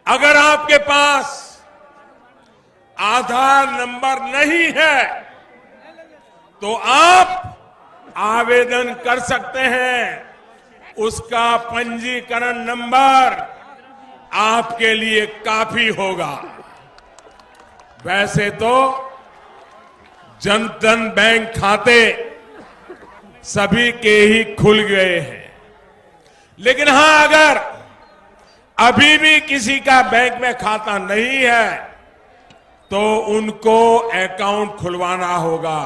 अगर आपके पास आधार नंबर नहीं है तो आप आवेदन कर सकते हैं। उसका पंजीकरण नंबर आपके लिए काफी होगा। वैसे तो जनधन बैंक खाते सभी के ही खुल गए हैं, लेकिन हां, अगर अभी भी किसी का बैंक में खाता नहीं है तो उनको अकाउंट खुलवाना होगा,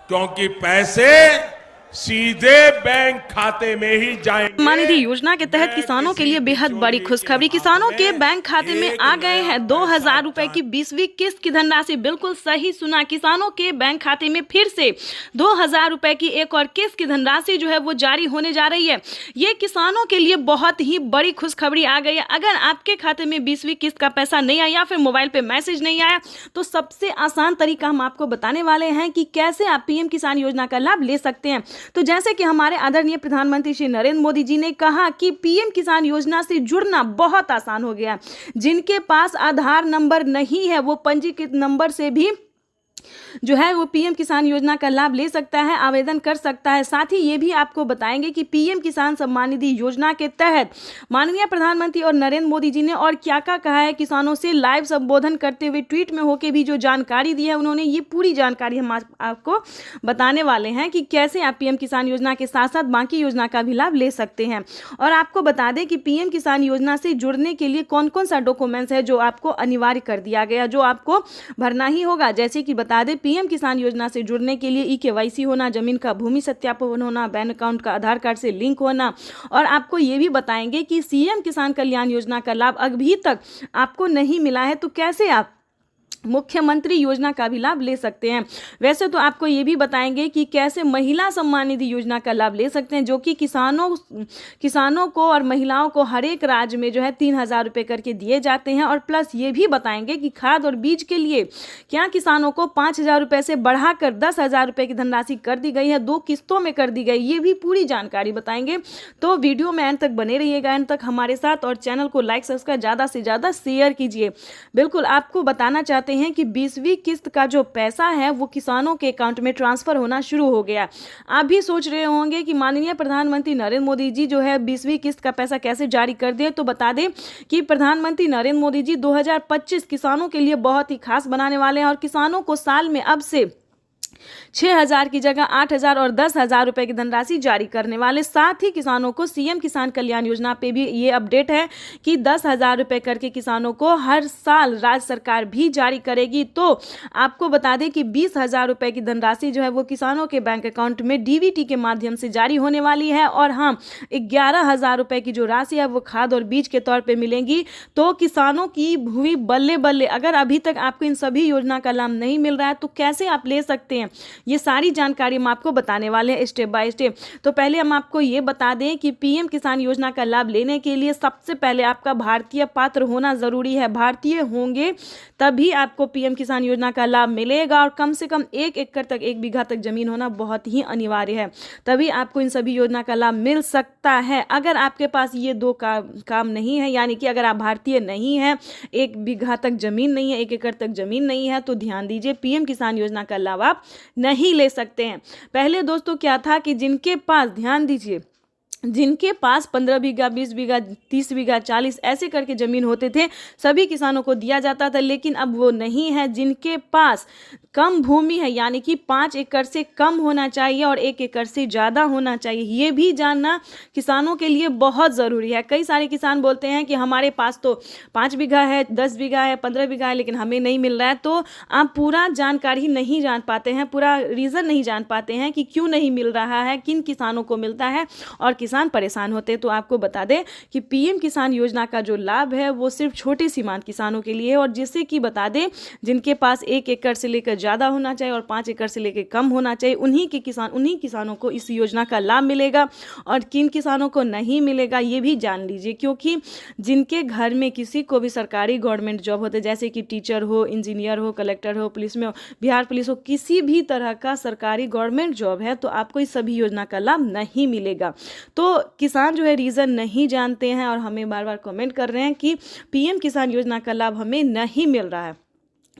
क्योंकि पैसे सीधे बैंक खाते में ही जाएंगे। सम्मान निधि योजना के तहत किसानों के लिए बेहद बड़ी खुशखबरी। किसानों के बैंक खाते में आ गए हैं 2,000 रुपए की 20वीं किस्त की धनराशि। बिल्कुल सही सुना, किसानों के बैंक खाते में फिर से 2,000 रुपए की एक और किस्त की धनराशि जो है वो जारी होने जा रही है। ये किसानों के लिए बहुत ही बड़ी खुशखबरी आ गई है। अगर आपके खाते में 20वीं किस्त का पैसा नहीं आया या फिर मोबाइल पे मैसेज नहीं आया तो सबसे आसान तरीका हम आपको बताने वाले हैं कि कैसे आप पीएम किसान योजना का लाभ ले सकते हैं। तो जैसे कि हमारे आदरणीय प्रधानमंत्री श्री नरेंद्र मोदी जी ने कहा कि पीएम किसान योजना से जुड़ना बहुत आसान हो गया। जिनके पास आधार नंबर नहीं है वो पंजीकृत नंबर से भी जो है वो पीएम किसान योजना का लाभ ले सकता है, आवेदन कर सकता है। साथ ही ये भी आपको बताएंगे कि पीएम किसान सम्मान निधि योजना के तहत माननीय प्रधानमंत्री और नरेंद्र मोदी जी ने और क्या क्या कहा है। किसानों से लाइव संबोधन करते हुए ट्वीट में होकर भी जो जानकारी दी है उन्होंने, ये पूरी जानकारी हम आपको बताने वाले हैं कि कैसे आप पीएम किसान योजना के साथ साथ बाकी योजना का भी लाभ ले सकते हैं। और आपको बता दें कि पीएम किसान योजना से जुड़ने के लिए कौन कौन सा डॉक्यूमेंट्स है जो आपको अनिवार्य कर दिया गया, जो आपको भरना ही होगा। जैसे कि बता दें, पीएम किसान योजना से जुड़ने के लिए ई-केवाईसी होना, जमीन का भूमि सत्यापन होना, बैंक अकाउंट का आधार कार्ड से लिंक होना। और आपको ये भी बताएंगे कि सीएम किसान कल्याण योजना का लाभ अभी तक आपको नहीं मिला है तो कैसे आप मुख्यमंत्री योजना का भी लाभ ले सकते हैं। वैसे तो आपको ये भी बताएंगे कि कैसे महिला सम्मान निधि योजना का लाभ ले सकते हैं, जो कि किसानों को और महिलाओं को हर एक राज्य में जो है 3,000 रुपये करके दिए जाते हैं। और प्लस ये भी बताएंगे कि खाद और बीज के लिए क्या किसानों को 5,000 रुपये से बढ़ाकर 10,000 रुपये की धनराशि कर दी गई है, 2 किस्तों में कर दी गई। ये भी पूरी जानकारी बताएंगे। तो वीडियो में अंत तक बने रहिएगा, अंत तक हमारे साथ, और चैनल को लाइक सब्सक्राइब ज़्यादा से ज़्यादा शेयर कीजिए। बिल्कुल आपको बताना चाहते हैं कि 20वीं किस्त का जो पैसा है वो किसानों के अकाउंट में ट्रांसफर होना शुरू हो गया। आप भी सोच रहे होंगे कि माननीय प्रधानमंत्री नरेंद्र मोदी जी जो है 20वीं किस्त का पैसा कैसे जारी कर दिए। तो बता दें कि प्रधानमंत्री नरेंद्र मोदी जी 2025 किसानों के लिए बहुत ही खास बनाने वाले हैं और किसानों को साल में अब से 6,000 की जगह 8,000 और 10,000 रुपए की धनराशि जारी करने वाले। साथ ही किसानों को सीएम किसान कल्याण योजना पे भी ये अपडेट है कि 10,000 रुपए करके किसानों को हर साल राज्य सरकार भी जारी करेगी। तो आपको बता दें कि 20,000 रुपए की धनराशि जो है वो किसानों के बैंक अकाउंट में डीबीटी के माध्यम से जारी होने वाली है। और हाँ, 11,000 रुपए की जो राशि है वो खाद और बीज के तौर पर मिलेंगी। तो किसानों की भूमि बल्ले बल्ले। अगर अभी तक आपको इन सभी योजना का लाभ नहीं मिल रहा है तो कैसे आप ले सकते हैं, ये सारी जानकारी हम आपको बताने वाले हैं स्टेप बाय स्टेप। तो पहले हम आपको ये बता दें कि पीएम किसान योजना का लाभ लेने के लिए सबसे पहले आपका भारतीय पात्र होना जरूरी है। भारतीय होंगे तभी आपको पीएम किसान योजना का लाभ मिलेगा। और कम से कम 1 एकड़ तक, 1 बीघा तक जमीन होना बहुत ही अनिवार्य है, तभी आपको इन सभी योजना का लाभ मिल सकता है। अगर आपके पास ये 2 काम नहीं है, यानी कि अगर आप भारतीय नहीं है, 1 बीघा तक जमीन नहीं है, 1 एकड़ तक जमीन नहीं है, तो ध्यान दीजिए, पीएम किसान योजना का लाभ आप नहीं ले सकते हैं। पहले दोस्तों क्या था कि जिनके पास, ध्यान दीजिए, जिनके पास 15 बीघा, 20 बीघा, 30 बीघा, 40 ऐसे करके ज़मीन होते थे, सभी किसानों को दिया जाता था। लेकिन अब वो नहीं है। जिनके पास कम भूमि है, यानी कि 5 एकड़ से कम होना चाहिए और 1 एकड़ से ज़्यादा होना चाहिए, ये भी जानना किसानों के लिए बहुत ज़रूरी है। कई सारे किसान बोलते हैं कि हमारे पास तो 5 बीघा है, 10 बीघा है, 15 बीघा है, लेकिन हमें नहीं मिल रहा है। तो आप पूरा जानकारी नहीं जान पाते हैं, पूरा रीज़न नहीं जान पाते हैं कि क्यों नहीं मिल रहा है, किन किसानों को मिलता है और किसान परेशान होते हैं। तो आपको बता दें कि पीएम किसान योजना का जो लाभ है वो सिर्फ छोटे सीमांत किसानों के लिए है। और जिससे कि बता दें, जिनके पास 1 एकड़ से लेकर ज़्यादा होना चाहिए और 5 एकड़ से लेकर कम होना चाहिए, उन्हीं किसानों को इस योजना का लाभ मिलेगा। और किन किसानों को नहीं मिलेगा ये भी जान लीजिए, क्योंकि जिनके घर में किसी को भी सरकारी गवर्नमेंट जॉब होते, जैसे कि टीचर हो, इंजीनियर हो, कलेक्टर हो, पुलिस में हो, बिहार पुलिस हो, किसी भी तरह का सरकारी गवर्नमेंट जॉब है, तो आपको इस सभी योजना का लाभ नहीं मिलेगा। तो तो किसान जो है रीज़न नहीं जानते हैं और हमें बार बार कमेंट कर रहे हैं कि पीएम किसान योजना का लाभ हमें नहीं मिल रहा है।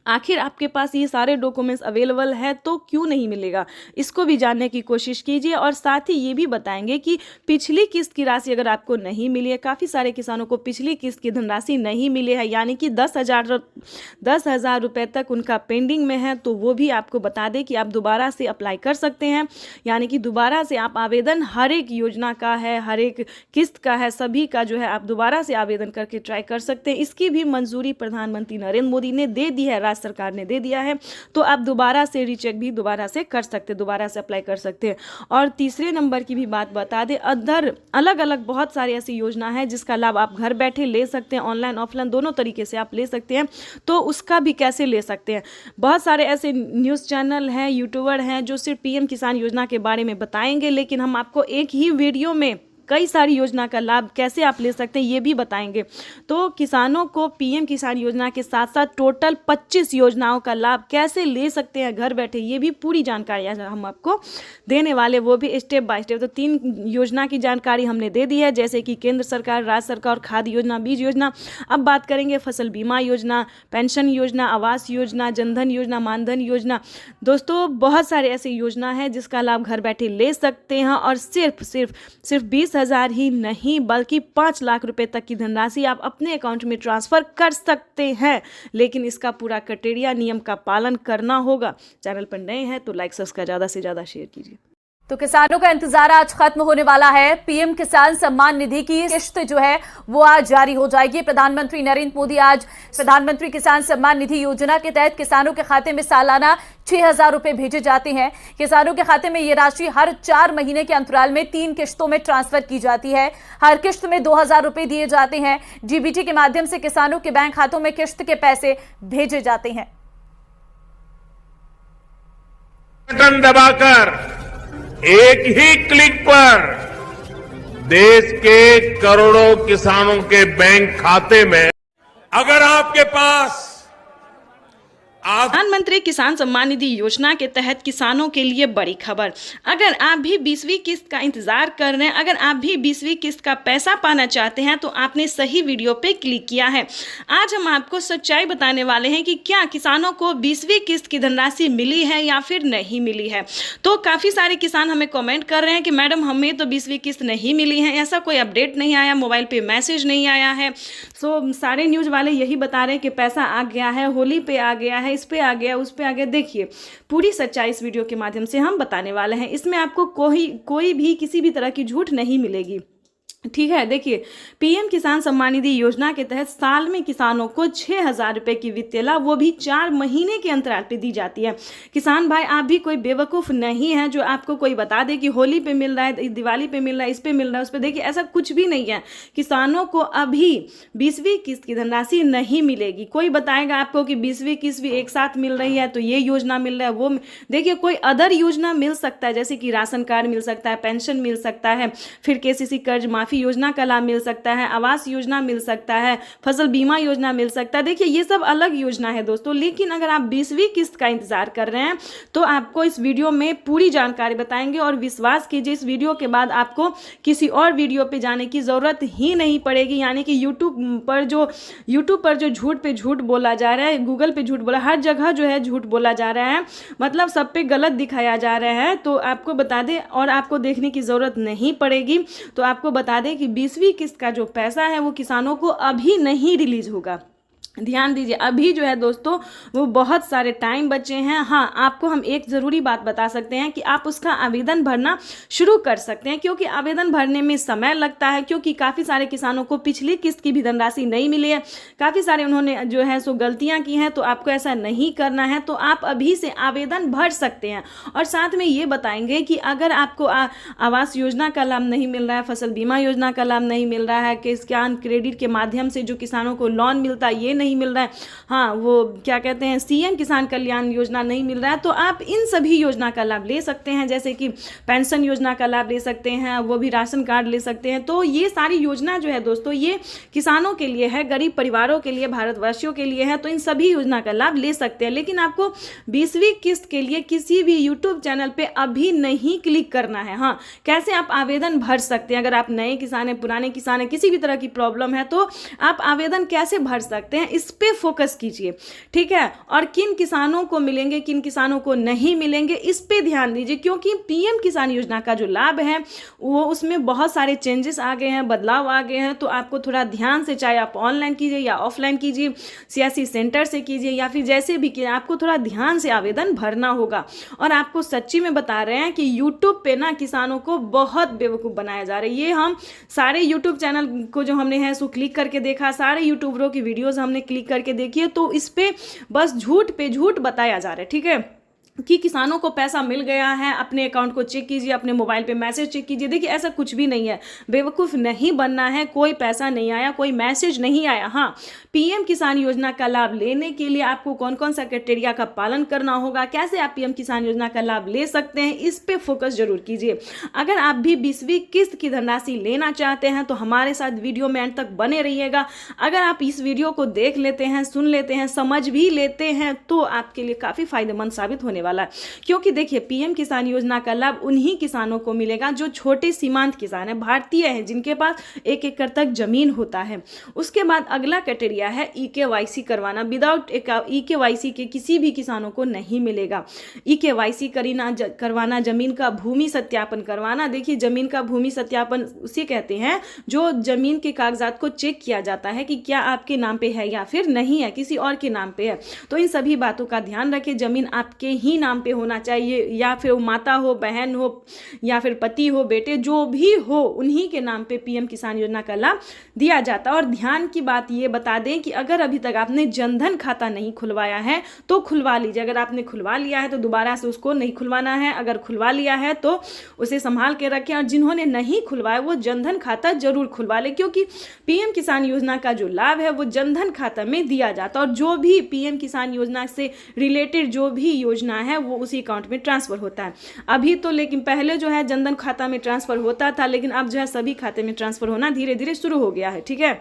आखिर आपके पास ये सारे डॉक्यूमेंट्स अवेलेबल है तो क्यों नहीं मिलेगा, इसको भी जानने की कोशिश कीजिए। और साथ ही ये भी बताएंगे कि पिछली किस्त की राशि अगर आपको नहीं मिली है, काफ़ी सारे किसानों को पिछली किस्त की धनराशि नहीं मिली है, यानी कि 10,000 रुपये तक उनका पेंडिंग में है, तो वो भी आपको बता दें कि आप दोबारा से अप्लाई कर सकते हैं। यानी कि दोबारा से आप आवेदन हर एक योजना का है, हर एक किस्त का है, सभी का जो है आप दोबारा से आवेदन करके ट्राई कर सकते हैं। इसकी भी मंजूरी प्रधानमंत्री नरेंद्र मोदी ने दे दी है, राज्य सरकार ने दे दिया है, तो आप दोबारा से रीचेक भी दोबारा से कर सकते हैं, दोबारा से अप्लाई कर सकते हैं। और तीसरे नंबर की भी बात बता दें, अदर अलग अलग बहुत सारी ऐसी योजना है जिसका लाभ आप घर बैठे ले सकते हैं, ऑनलाइन ऑफलाइन दोनों तरीके से आप ले सकते हैं। तो उसका भी कैसे ले सकते हैं, बहुत सारे ऐसे न्यूज़ चैनल हैं, यूट्यूबर हैं जो सिर्फ पीएम किसान योजना के बारे में बताएंगे, लेकिन हम आपको एक ही वीडियो में कई सारी योजना का लाभ कैसे आप ले सकते हैं ये भी बताएंगे। तो किसानों को पीएम किसान योजना के साथ साथ टोटल 25 योजनाओं का लाभ कैसे ले सकते हैं घर बैठे, ये भी पूरी जानकारी हम आपको देने वाले, वो भी स्टेप बाय स्टेप। तो 3 योजना की जानकारी हमने दे दी है, जैसे कि केंद्र सरकार, राज्य सरकार और खाद्य योजना, बीज योजना। अब बात करेंगे फसल बीमा योजना, पेंशन योजना, आवास योजना, जनधन योजना, मानधन योजना। दोस्तों बहुत सारे ऐसे योजना है जिसका लाभ घर बैठे ले सकते हैं और सिर्फ 20,000 ही नहीं बल्कि 5 लाख रुपए तक की धनराशि आप अपने अकाउंट में ट्रांसफर कर सकते हैं। लेकिन इसका पूरा क्राइटेरिया, नियम का पालन करना होगा। चैनल पर नए हैं तो लाइक सब्सक्राइब ज़्यादा से ज़्यादा शेयर कीजिए। तो किसानों का इंतजार आज खत्म होने वाला है। पीएम किसान सम्मान निधि की किस्त जो है वो आज जारी हो जाएगी। प्रधानमंत्री नरेंद्र मोदी आज प्रधानमंत्री किसान सम्मान निधि योजना के तहत किसानों के खाते में सालाना 6,000 रुपए भेजे जाते हैं। किसानों के खाते में ये राशि हर 4 महीने के अंतराल में 3 किस्तों में ट्रांसफर की जाती है। हर किस्त में 2,000 रुपए दिए जाते हैं। डीबीटी के माध्यम से किसानों के बैंक खातों में किस्त के पैसे भेजे जाते हैं। बटन दबाकर एक ही क्लिक पर देश के करोड़ों किसानों के बैंक खाते में अगर आपके पास प्रधानमंत्री किसान सम्मान निधि योजना के तहत किसानों के लिए बड़ी खबर। अगर आप भी 20वीं किस्त का इंतजार कर रहे हैं, अगर आप भी 20वीं किस्त का पैसा पाना चाहते हैं तो आपने सही वीडियो पे क्लिक किया है। आज हम आपको सच्चाई बताने वाले हैं कि क्या किसानों को 20वीं किस्त की धनराशि मिली है या फिर नहीं मिली है। तो काफ़ी सारे किसान हमें कमेंट कर रहे हैं कि मैडम हमें तो 20वीं किस्त नहीं मिली है, ऐसा कोई अपडेट नहीं आया, मोबाइल पे मैसेज नहीं आया है। सो सारे न्यूज़ वाले यही बता रहे हैं कि पैसा आ गया है, होली पे आ गया है, इस पे आ गया, उस पे आ गया। देखिए पूरी सच्चाई इस वीडियो के माध्यम से हम बताने वाले हैं। इसमें आपको कोई भी किसी भी तरह की झूठ नहीं मिलेगी, ठीक है। देखिए पीएम किसान सम्मान निधि योजना के तहत साल में किसानों को 6,000 रुपए की वित्तीय लाभ, वो भी 4 महीने के अंतराल पे दी जाती है। किसान भाई आप भी कोई बेवकूफ़ नहीं है जो आपको कोई बता दे कि होली पे मिल रहा है, दिवाली पे मिल रहा है, इस पे मिल रहा है, उस पे। देखिए ऐसा कुछ भी नहीं है। किसानों को अभी 20वीं किस्त की धनराशि नहीं मिलेगी। कोई बताएगा आपको कि 20वीं किस्त भी एक साथ मिल रही है तो ये योजना मिल रहा है, वो देखिए कोई अदर योजना मिल सकता है, जैसे कि राशन कार्ड मिल सकता है, पेंशन मिल सकता है, फिर केसीसी कर्ज माफी योजना का लाभ मिल सकता है, आवास योजना मिल सकता है, फसल बीमा योजना मिल सकता है। देखिए ये सब अलग योजना है दोस्तों। लेकिन अगर आप 20वीं किस्त का इंतजार कर रहे हैं तो आपको इस वीडियो में पूरी जानकारी बताएंगे और विश्वास कीजिए इस वीडियो के बाद आपको किसी और वीडियो पे जाने की ज़रूरत ही नहीं पड़ेगी। यानी कि यूट्यूब पर जो झूठ पे झूठ बोला जा रहा है, गूगल पे झूठ बोला, हर जगह जो है झूठ बोला जा रहा है, मतलब सब पे गलत दिखाया जा रहा है। तो आपको बता दें और आपको देखने की ज़रूरत नहीं पड़ेगी। तो आपको बता दें कि 20वीं किस्त का जो पैसा है वो किसानों को अभी नहीं रिलीज होगा। ध्यान दीजिए, अभी जो है दोस्तों वो बहुत सारे टाइम बचे हैं। हाँ आपको हम एक ज़रूरी बात बता सकते हैं कि आप उसका आवेदन भरना शुरू कर सकते हैं, क्योंकि आवेदन भरने में समय लगता है, क्योंकि काफ़ी सारे किसानों को पिछली किस्त की भी धनराशि नहीं मिली है। काफ़ी सारे उन्होंने जो है सो गलतियाँ की हैं। तो आपको ऐसा नहीं करना है, तो आप अभी से आवेदन भर सकते हैं। और साथ में ये बताएंगे कि अगर आपको आवास योजना का लाभ नहीं मिल रहा है, फसल बीमा योजना का लाभ नहीं मिल रहा है, किसान क्रेडिट के माध्यम से जो किसानों को लोन मिलता है ये नहीं मिल रहा है, हाँ वो क्या कहते हैं सीएम किसान कल्याण योजना नहीं मिल रहा है, तो आप इन सभी योजना का लाभ ले सकते हैं, जैसे कि पेंशन योजना का लाभ ले सकते हैं, वो भी राशन कार्ड ले सकते हैं। तो ये सारी योजना जो है दोस्तों ये किसानों के लिए है, गरीब परिवारों के लिए, भारतवासियों के लिए है, तो इन सभी योजना का लाभ ले सकते हैं। लेकिन आपको 20वीं किस्त के लिए किसी भी यूट्यूब चैनल पे अभी नहीं क्लिक करना है। हाँ, कैसे आप आवेदन भर सकते हैं, अगर आप नए किसान हैं, पुराने किसान हैं, किसी भी तरह की प्रॉब्लम है तो आप आवेदन कैसे भर सकते हैं, इस पे फोकस कीजिए, ठीक है। और किन किसानों को मिलेंगे, किन किसानों को नहीं मिलेंगे, इस पे ध्यान दीजिए, क्योंकि पीएम किसान योजना का जो लाभ है वो उसमें बहुत सारे चेंजेस आ गए हैं, बदलाव आ गए हैं। तो आपको थोड़ा ध्यान से, चाहे आप ऑनलाइन कीजिए या ऑफलाइन कीजिए, सीएससी सेंटर से कीजिए या फिर जैसे भी कीजिए, आपको थोड़ा ध्यान से आवेदन भरना होगा। और आपको सच्ची में बता रहे हैं कि यूट्यूब पे ना किसानों को बहुत बेवकूफ़ बनाया जा रहा है। ये हम सारे यूट्यूब चैनल को जो हमने है सो क्लिक करके देखा, सारे यूट्यूबरों की वीडियोस हमने क्लिक करके देखी है, तो इस पे बस झूठ पे झूठ बताया जा रहा है, ठीक है, कि किसानों को पैसा मिल गया है। अपने अकाउंट को चेक कीजिए, अपने मोबाइल पे मैसेज चेक कीजिए। देखिए ऐसा कुछ भी नहीं है, बेवकूफ़ नहीं बनना है, कोई पैसा नहीं आया, कोई मैसेज नहीं आया। हाँ, पीएम किसान योजना का लाभ लेने के लिए आपको कौन कौन सा क्राइटेरिया का पालन करना होगा, कैसे आप पीएम किसान योजना का लाभ ले सकते हैं, इस पे फोकस जरूर कीजिए। अगर आप भी 20वीं किस्त की धनराशि लेना चाहते हैं तो हमारे साथ वीडियो में अंत तक बने रहिएगा। अगर आप इस वीडियो को देख लेते हैं, सुन लेते हैं, समझ भी लेते हैं तो आपके लिए काफ़ी फायदेमंद साबित होने वाला है। क्योंकि देखिए पीएम किसान योजना का लाभ उन्हीं किसानों को मिलेगा जो छोटे सीमांत किसान हैं, भारतीय हैं, जिनके पास 1 एकड़ तक जमीन होता है। उसके बाद अगला क्राइटेरिया है ईकेवाईसी करवाना। विदाउट ईकेवाईसी के किसी भी किसानों को नहीं मिलेगा। ईकेवाईसी करवाना, जमीन का भूमि सत्यापन करवाना। देखिए जमीन का भूमि सत्यापन उसे कहते हैं जो जमीन के कागजात को चेक किया जाता है कि क्या आपके नाम पे है या फिर नहीं है, किसी और के नाम पे है। तो इन सभी बातों का ध्यान रखें। जमीन आपके ही नाम पे होना चाहिए, या फिर माता हो, बहन हो, या फिर पति हो, बेटे, जो भी हो, उन्हीं के नाम पे पीएम किसान योजना का लाभ दिया जाता है। और ध्यान की बात ये बता दें कि अगर अभी तक आपने जनधन खाता नहीं खुलवाया है तो खुलवा लीजिए। अगर आपने खुलवा लिया है तो दोबारा से उसको नहीं खुलवाना है। अगर खुलवा लिया है तो उसे संभाल के रखें, और जिन्होंने नहीं खुलवाया वो जनधन खाता जरूर खुलवा ले, क्योंकि पीएम किसान योजना का जो लाभ है वो जनधन खाता में दिया जाता है। और जो भी पीएम किसान योजना से रिलेटेड जो भी योजना है वो उसी अकाउंट में ट्रांसफर होता है अभी तो। लेकिन पहले जो है जनधन खाता में ट्रांसफर होता था, लेकिन अब जो है सभी खाते में ट्रांसफर होना धीरे धीरे शुरू हो गया है, ठीक है।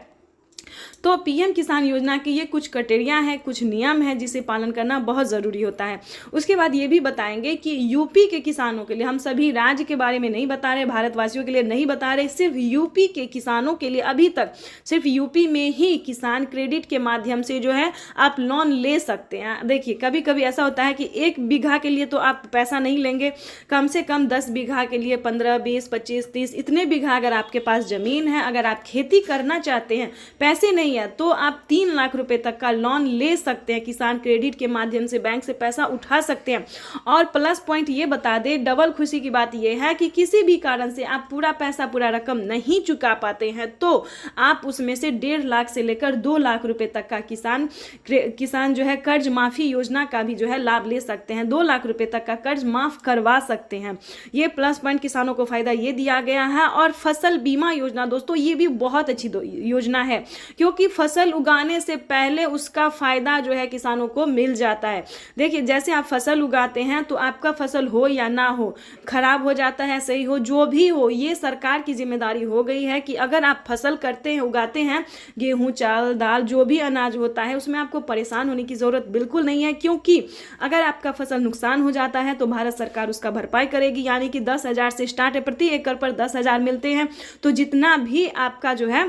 तो पीएम किसान योजना के ये कुछ क्राइटेरिया है, कुछ नियम है जिसे पालन करना बहुत ज़रूरी होता है। उसके बाद ये भी बताएंगे कि यूपी के किसानों के लिए, हम सभी राज्य के बारे में नहीं बता रहे, भारतवासियों के लिए नहीं बता रहे, सिर्फ यूपी के किसानों के लिए अभी तक सिर्फ यूपी में ही किसान क्रेडिट के माध्यम से जो है आप लोन ले सकते हैं। देखिए कभी कभी ऐसा होता है कि 1 बीघा के लिए तो आप पैसा नहीं लेंगे, कम से कम 10 बीघा के लिए 15, 20, 25, 30 इतने बीघा अगर आपके पास ज़मीन है, अगर आप खेती करना चाहते हैं, पैसे नहीं है, तो आप 3 लाख रुपए तक का लोन ले सकते हैं। किसान क्रेडिट के माध्यम से बैंक से पैसा उठा सकते हैं। और प्लस पॉइंट ये बता दें, डबल खुशी की बात यह है कि किसी भी कारण से आप पूरा पैसा, पूरा रकम नहीं चुका पाते हैं तो आप उसमें से 1.5 लाख से लेकर 2 लाख रुपए तक का किसान जो है कर्ज माफी योजना का भी जो है लाभ ले सकते हैं। 2 लाख रुपए तक का कर्ज माफ करवा सकते हैं। ये प्लस पॉइंट किसानों को फायदा ये दिया गया है। और फसल बीमा योजना दोस्तों ये भी बहुत अच्छी योजना है, क्योंकि फसल उगाने से पहले उसका फायदा जो है किसानों को मिल जाता है। देखिए जैसे आप फसल उगाते हैं तो आपका फसल हो या ना हो, खराब हो जाता है, सही हो, जो भी हो, ये सरकार की जिम्मेदारी हो गई है कि अगर आप फसल करते हैं, उगाते हैं, गेहूं, चावल, दाल, जो भी अनाज होता है, उसमें आपको परेशान होने की जरूरत बिल्कुल नहीं है। क्योंकि अगर आपका फसल नुकसान हो जाता है तो भारत सरकार उसका भरपाई करेगी। यानी कि 10,000 से स्टार्ट है, प्रति एकड़ पर 10,000 मिलते हैं। तो जितना भी आपका जो है,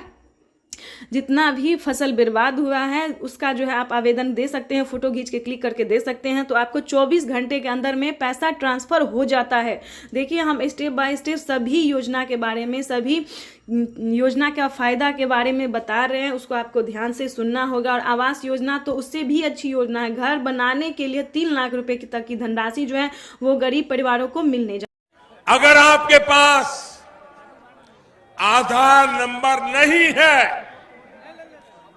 जितना भी फसल बर्बाद हुआ है उसका जो है आप आवेदन दे सकते हैं, फोटो खींच के क्लिक करके दे सकते हैं। तो आपको 24 घंटे के अंदर में पैसा ट्रांसफर हो जाता है। देखिए हम स्टेप बाय स्टेप सभी योजना के बारे में, सभी योजना का फायदा के बारे में बता रहे हैं, उसको आपको ध्यान से सुनना होगा। और आवास योजना तो उससे भी अच्छी योजना है। घर बनाने के लिए 3 लाख रुपए तक की धनराशि जो है वो गरीब परिवारों को मिलने जा। अगर आपके पास आधार नंबर नहीं है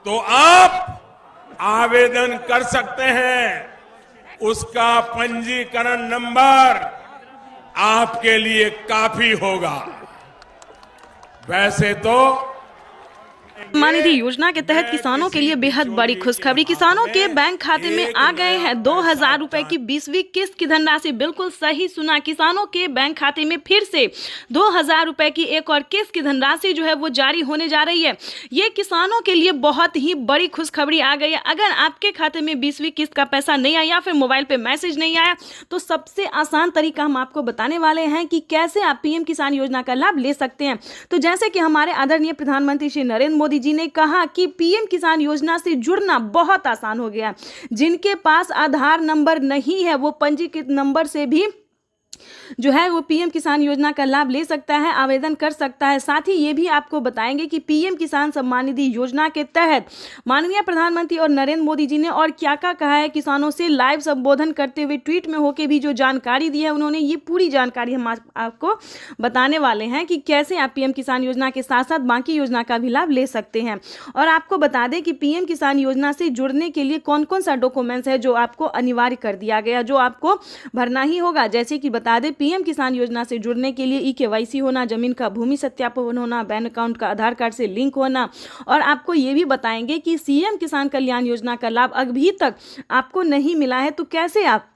तो आप आवेदन कर सकते हैं। उसका पंजीकरण नंबर आपके लिए काफी होगा। वैसे तो सम्मान निधि योजना के तहत किसानों के लिए बेहद बड़ी खुशखबरी। किसानों के बैंक खाते में आ गए हैं 2000 रुपए की 20वीं किस्त की धनराशि। बिल्कुल सही सुना, किसानों के बैंक खाते में फिर से 2000 रुपए की एक और किस्त की धनराशि जो है वो जारी होने जा रही है। ये किसानों के लिए बहुत ही बड़ी खुशखबरी आ गई है। अगर आपके खाते में 20वीं किस्त का पैसा नहीं आया या फिर मोबाइल पे मैसेज नहीं आया तो सबसे आसान तरीका हम आपको बताने वाले हैं कि कैसे आप पीएम किसान योजना का लाभ ले सकते हैं। तो जैसे कि हमारे आदरणीय प्रधानमंत्री श्री नरेंद्र मोदी जी ने कहा कि पीएम किसान योजना से जुड़ना बहुत आसान हो गया। जिनके पास आधार नंबर नहीं है वो पंजीकृत नंबर से भी जो है वो पीएम किसान योजना का लाभ ले सकता है, आवेदन कर सकता है। साथ ही ये भी आपको बताएंगे कि पीएम किसान सम्मान निधि योजना के तहत माननीय प्रधानमंत्री और नरेंद्र मोदी जी ने और क्या क्या कहा है। किसानों से लाइव संबोधन करते हुए ट्वीट में होकर भी जो जानकारी दी है उन्होंने, ये पूरी जानकारी हम आपको बताने वाले हैं कि कैसे आप पीएम किसान योजना के साथ साथ बाकी योजना का भी लाभ ले सकते हैं। और आपको बता दें कि पीएम किसान योजना से जुड़ने के लिए कौन कौन सा डॉक्यूमेंट्स है जो आपको अनिवार्य कर दिया गया, जो आपको भरना ही होगा। जैसे कि बता दें, पीएम किसान योजना से जुड़ने के लिए ई-केवाईसी होना, जमीन का भूमि सत्यापन होना, बैंक अकाउंट का आधार कार्ड से लिंक होना। और आपको ये भी बताएंगे कि सीएम किसान कल्याण योजना का लाभ अभी तक आपको नहीं मिला है तो कैसे आप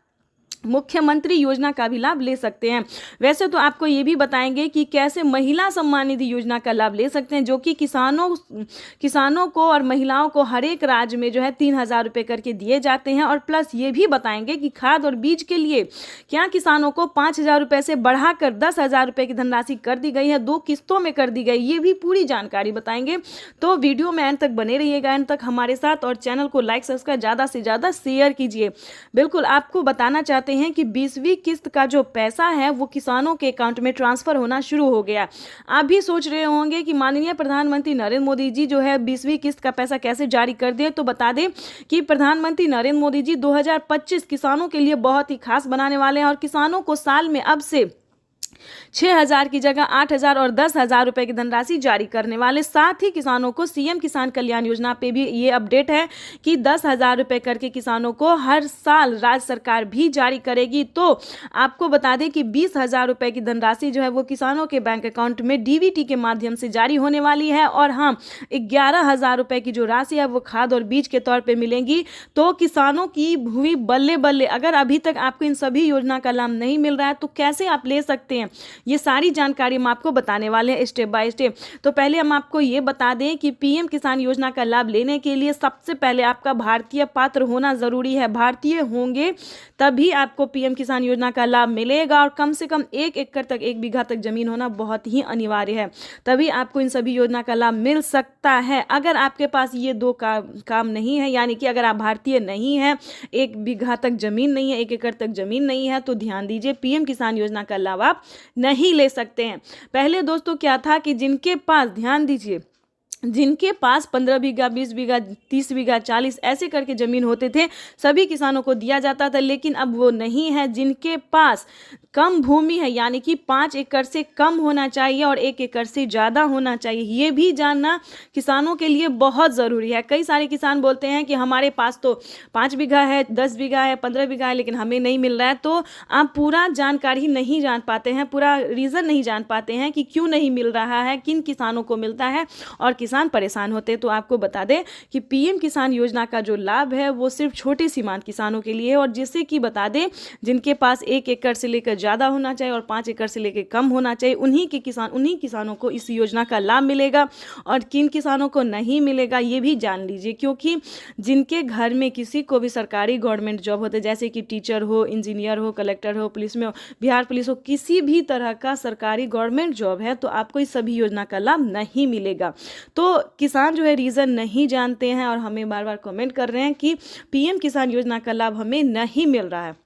मुख्यमंत्री योजना का भी लाभ ले सकते हैं। वैसे तो आपको ये भी बताएंगे कि कैसे महिला सम्मान निधि योजना का लाभ ले सकते हैं, जो कि किसानों को और महिलाओं को हर एक राज्य में जो है 3000 रुपये करके दिए जाते हैं। और प्लस ये भी बताएंगे कि खाद और बीज के लिए क्या किसानों को 5000 रुपये से बढ़ाकर 10,000 रुपये की धनराशि कर दी गई है, 2 किस्तों में कर दी गई। ये भी पूरी जानकारी बताएंगे। तो वीडियो में एंड तक बने रहिएगा, एंड तक हमारे साथ, और चैनल को लाइक सब्सक्राइब ज़्यादा से ज़्यादा शेयर कीजिए। बिल्कुल आपको बताना चाहते हैं कि 20वीं किस्त का जो पैसा है वो किसानों के अकाउंट में ट्रांसफर होना शुरू हो गया। आप भी सोच रहे होंगे कि माननीय प्रधानमंत्री नरेंद्र मोदी जी जो है 20वीं किस्त का पैसा कैसे जारी कर दें। तो बता दें कि प्रधानमंत्री नरेंद्र मोदी जी 2025 किसानों के लिए बहुत ही खास बनाने वाले हैं और किसानों को साल में अब से 6000 की जगह 8000 और 10,000 रुपए की धनराशि जारी करने वाले। साथ ही किसानों को सीएम किसान कल्याण योजना पे भी ये अपडेट है कि 10,000 रुपए करके किसानों को हर साल राज्य सरकार भी जारी करेगी। तो आपको बता दें कि 20,000 रुपए की धनराशि जो है वो किसानों के बैंक अकाउंट में डीबीटी के माध्यम से जारी होने वाली है। और हाँ, 11,000 रुपए की जो राशि है वो खाद और बीज के तौर पर मिलेंगी। तो किसानों की हुई बल्ले बल्ले। अगर अभी तक आपको इन सभी योजना का लाभ नहीं मिल रहा है तो कैसे आप ले सकते हैं, ये सारी जानकारी हम आपको बताने वाले हैं स्टेप बाय स्टेप। तो पहले हम आपको ये बता दें कि पीएम किसान योजना का लाभ लेने के लिए सबसे पहले आपका भारतीय पात्र होना जरूरी है। भारतीय होंगे तभी आपको पीएम किसान योजना का लाभ मिलेगा। और कम से कम 1 एकड़ तक, 1 बीघा तक जमीन होना बहुत ही अनिवार्य है, तभी आपको इन सभी योजना का लाभ मिल सकता है। अगर आपके पास ये 2 काम नहीं है, यानी कि अगर आप भारतीय नहीं है, 1 बीघा तक जमीन नहीं है, 1 एकड़ तक जमीन नहीं है, तो ध्यान दीजिए, पीएम किसान योजना का लाभ आप नहीं ले सकते हैं। पहले दोस्तों क्या था कि जिनके पास, ध्यान दीजिए, जिनके पास 15 बीघा, 20 बीघा, 30 बीघा, 40 ऐसे करके ज़मीन होते थे, सभी किसानों को दिया जाता था। लेकिन अब वो नहीं है। जिनके पास कम भूमि है, यानी कि 5 एकड़ से कम होना चाहिए और 1 एकड़ से ज़्यादा होना चाहिए, ये भी जानना किसानों के लिए बहुत ज़रूरी है। कई सारे किसान बोलते हैं कि हमारे पास तो 5 बीघा है, 10 बीघा है, 15 बीघा है, लेकिन हमें नहीं मिल रहा है। तो आप पूरा जानकारी नहीं जान पाते हैं, पूरा रीज़न नहीं जान पाते हैं कि क्यों नहीं मिल रहा है, किन किसानों को मिलता है और किसान परेशान होते हैं। तो आपको बता दें कि पीएम किसान योजना का जो लाभ है वो सिर्फ छोटे सीमांत किसानों के लिए है। और जिससे कि बता दें, जिनके पास 1 एकड़ से लेकर ज़्यादा होना चाहिए और 5 एकड़ से लेकर कम होना चाहिए, उन्हीं किसानों को इस योजना का लाभ मिलेगा। और किन किसानों को नहीं मिलेगा ये भी जान लीजिए, क्योंकि जिनके घर में किसी को भी सरकारी गवर्नमेंट जॉब होते, जैसे कि टीचर हो, इंजीनियर हो, कलेक्टर हो, पुलिस में हो, बिहार पुलिस हो, किसी भी तरह का सरकारी गवर्नमेंट जॉब है, तो आपको इस सभी योजना का लाभ नहीं मिलेगा। तो किसान जो है रीज़न नहीं जानते हैं और हमें बार बार कमेंट कर रहे हैं कि पीएम किसान योजना का लाभ हमें नहीं मिल रहा है।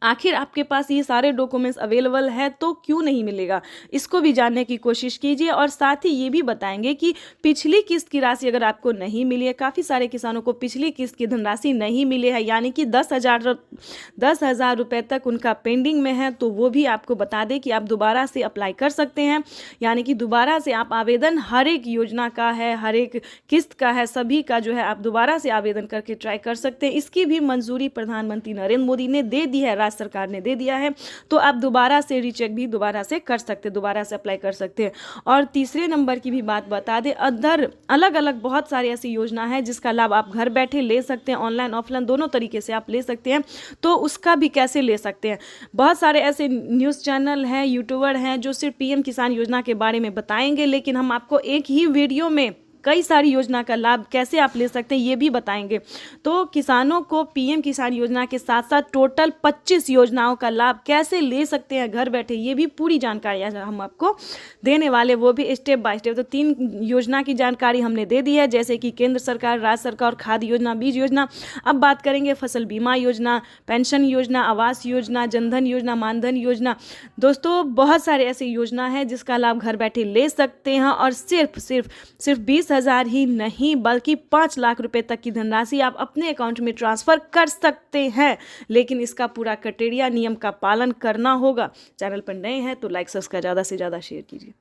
आखिर आपके पास ये सारे डॉक्यूमेंट्स अवेलेबल है तो क्यों नहीं मिलेगा, इसको भी जानने की कोशिश कीजिए। और साथ ही ये भी बताएंगे कि पिछली किस्त की राशि अगर आपको नहीं मिली है, काफ़ी सारे किसानों को पिछली किस्त की धनराशि नहीं मिली है, यानी कि 10,000 रुपये तक उनका पेंडिंग में है, तो वो भी आपको बता दें कि आप दोबारा से अप्लाई कर सकते हैं। यानी कि दोबारा से आप आवेदन, हर एक योजना का है, हर एक किस्त का है, सभी का जो है आप दोबारा से आवेदन करके ट्राई कर सकते हैं। इसकी भी मंजूरी प्रधानमंत्री नरेंद्र मोदी ने दे दी है राज्य सरकार ने दे दिया है, तो आप दोबारा से रीचेक भी दोबारा से कर सकते हैं, दोबारा से अप्लाई कर सकते हैं। और तीसरे नंबर की भी बात बता दें, अदर अलग अलग बहुत सारी ऐसी योजना है जिसका लाभ आप घर बैठे ले सकते हैं, ऑनलाइन ऑफलाइन दोनों तरीके से आप ले सकते हैं। तो उसका भी कैसे ले सकते हैं, बहुत सारे ऐसे न्यूज़ चैनल हैं, यूट्यूबर हैं जो सिर्फ पीएम किसान योजना के बारे में बताएंगे, लेकिन हम आपको एक ही वीडियो में कई सारी योजना का लाभ कैसे आप ले सकते हैं ये भी बताएंगे। तो किसानों को पीएम किसान योजना के साथ साथ टोटल 25 योजनाओं का लाभ कैसे ले सकते हैं घर बैठे, ये भी पूरी जानकारी हम आपको देने वाले, वो भी स्टेप बाय स्टेप। तो 3 योजना की जानकारी हमने दे दी है, जैसे कि केंद्र सरकार, राज्य सरकार और खाद्य योजना, बीज योजना। अब बात करेंगे फसल बीमा योजना, पेंशन योजना, आवास योजना, जनधन योजना, मानधन योजना। दोस्तों बहुत सारे ऐसी योजना है जिसका लाभ घर बैठे ले सकते हैं, और सिर्फ 20,000 ही नहीं बल्कि 5 लाख रुपए तक की धनराशि आप अपने अकाउंट में ट्रांसफर कर सकते हैं। लेकिन इसका पूरा क्राइटेरिया, नियम का पालन करना होगा। चैनल पर नए हैं तो लाइक सब्सक्राइब ज़्यादा से ज़्यादा शेयर कीजिए।